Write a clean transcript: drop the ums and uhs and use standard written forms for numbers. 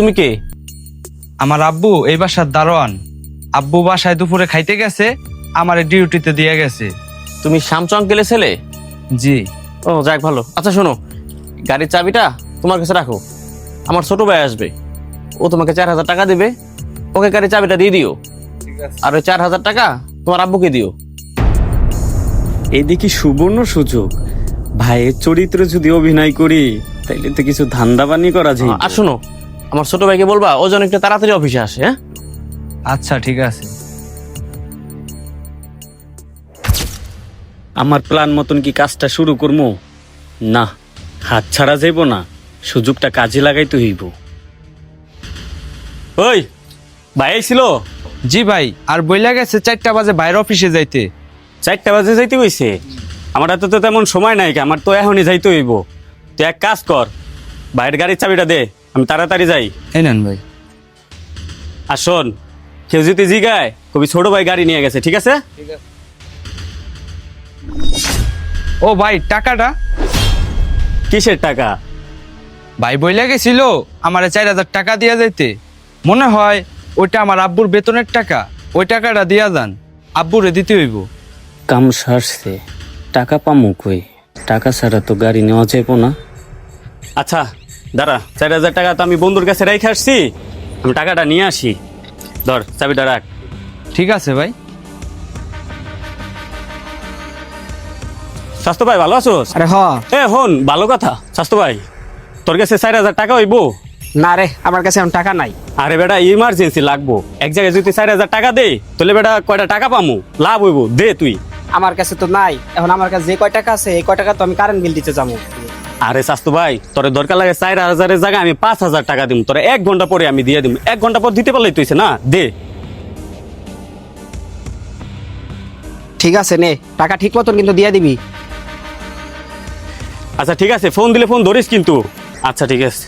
তুমি কে? আমার আব্বু এই বাসার দারোয়ান। আব্বু বাসায় দুপুরে খাইতে গেছে, আমার ডিউটিতে দিয়ে গেছে। তুমি শামচু আঙ্কেলের ছেলে? জি। ও যাক ভালো। আচ্ছা শোনো, গাড়ির চাবিটা তোমার কাছে রাখো। আমার ছোট ভাই আসবে, ও তোমাকে 4,000 টাকা দেবে। ওকে গাড়ির চাবিটা দিয়ে দিও। আর ওই 4,000 টাকা তোমার আব্বুকে দিও। এই দেখি সুবর্ণ সুযোগ। ভাইয়ের চরিত্রে যদি অভিনয় করি তাইলে তো কিছু ধান্দাবানি করা যায়। আর শোনো, আমার ছোট ভাইকে বলবা ও যেন একটু তাড়াতাড়ি অফিসে আসে। হ্যাঁ আচ্ছা ঠিক আছে। আমার প্ল্যান মতন কি কাজটা শুরু করবো? না, হাত ছাড়া যাইব না, সুযোগটা কাজে লাগাইতে হইব। ওই ভাই ছিল? জি ভাই, আর বইলা গেছে 4টা বাজে বাইরে অফিসে যাইতে। 4টা বাজে যাইতে কইছে? আমার হাতে তো তেমন সময় নাই, আমার তো এখনই যাইতে হইব। তুই এক কাজ কর, বাইরের গাড়ির চাবিটা দে, আমি তাড়াতাড়ি যাই। এই নেন ভাই। আর শোন, কেউ যদি জিগায় কবি ছোট ভাই গাড়ি নিয়ে গেছে, ঠিক আছে? ও ভাই, টাকাটা? কিসের টাকা? ভাই বইলা গেছিল আমার 4,000 টাকা দিয়া যাইতে। মনে হয় ওইটা আমার আব্বুর বেতনের টাকা। ওই টাকাটা দিয়া যান, আব্বুরে দিতে হইব। কাম সারছে, টাকা পামু কই? টাকা ছাড়া তো গাড়ি নেওয়া যাইব না। আচ্ছা দাঁড়া, 4,000 টাকা তো আমি বন্ধুর কাছে রেখে আসছি, আমি টাকাটা নিয়ে আসি। ধর চাবিটা রাখ। ঠিক আছে ভাই। স্বাস্থ্য ভাই ভালো আছোস? আরে হ। এ হন, ভালো কথা। স্বাস্থ্য ভাই, তোর কাছে 4,000 টাকা হইব? না রে, আমার কাছে এখন টাকা নাই। আরে বেটা, ইমার্জেন্সি লাগবো। এক জায়গায় যদি 4,000 টাকা দে, তাহলে বেটা কয়টা টাকা পামু, লাভ হইব। দে তুই। আমার কাছে তো নাই। এখন আমার কাছে যে কয় টাকা আছে এই কয় টাকা তো আমি কারেন্ট বিল দিতে যাবো। আরে স্বাস্থ্য ভাই, তোর দরকার লাগে 4,000-এর জায়গায় আমি 5,000 টাকা দিব। তোর 1 ঘন্টা পরে আমি দিয়ে দিব। 1 ঘন্টা পর দিতে পারলেই তুইছে না, দে। ঠিক আছে নে, টাকা ঠিক মতন কিন্তু দিয়ে দিবি। আচ্ছা ঠিক আছে, ফোন দিলে ফোন ধরিস কিন্তু। আচ্ছা ঠিক আছে।